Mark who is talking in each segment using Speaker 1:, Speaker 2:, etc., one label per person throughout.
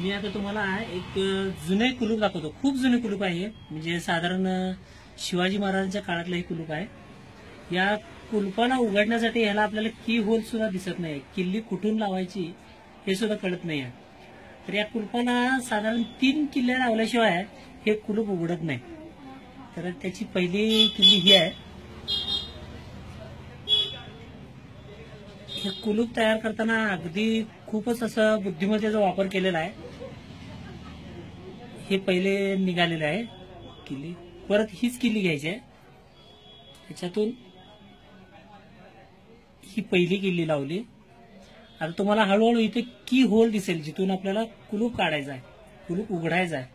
Speaker 1: मी आता तुम्हाला एक जुने कुलूप दाखवतो. खूप जुने कुलूप आहे, म्हणजे साधारण शिवाजी महाराजांच्या काळातलं हे कुलूप आहे. या कुलपाला उघडण्यासाठी ह्याला आपल्याला की होल सुद्धा दिसत नाही, किल्ली कुठून लावायची हे सुद्धा कळत नाही. तर या कुलपाला साधारण 3 किल्ले लावल्याशिवाय हे कुलूप उघडत नाही. तर त्याची पहिली किल्ली ही आहे. हे कुलूप तयार करताना अगदी खूपच असं बुद्धिमत्तेचा वापर केलेला आहे. हे पहिले निघालेले आहे किल्ली, परत हीच किल्ली घ्यायची आहे. त्याच्यातून ही पहिली किल्ली लावली. आता तुम्हाला हळूहळू इथे की होल दिसेल, जिथून आपल्याला कुलूप काढायचा आहे, कुलूप उघडायचा आहे.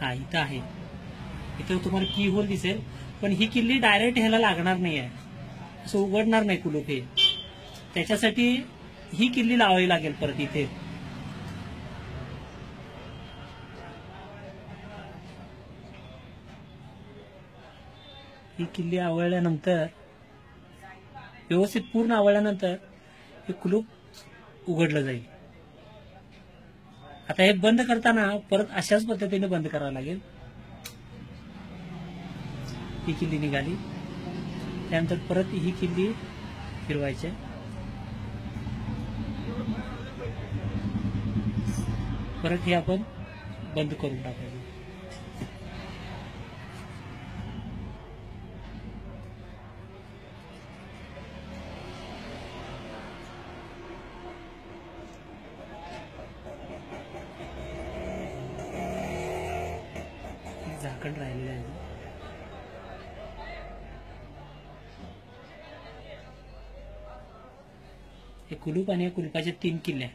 Speaker 1: हा इथं आहे, इथं तुम्हाला की होल दिसेल. पण ही किल्ली डायरेक्ट ह्याला लागणार नाही आहे, असं उघडणार नाही कुलूप हे. त्याच्यासाठी ही किल्ली लावावी लागेल परत इथे. ही किल्ली आवळल्यानंतर, व्यवस्थित पूर्ण आवळल्यानंतर हे कुलूप उघडलं जाईल. आता हे बंद करताना परत अशाच पद्धतीने बंद करावं लागेल. ही किल्ली निघाली, त्यानंतर परत ही किल्ली फिरवायची. परत हे आपण बंद करून टाकायचं. झाकण राहिलेलं आहे. हे कुलूप आणि या कुलपाच्या 3 किल्ल्या.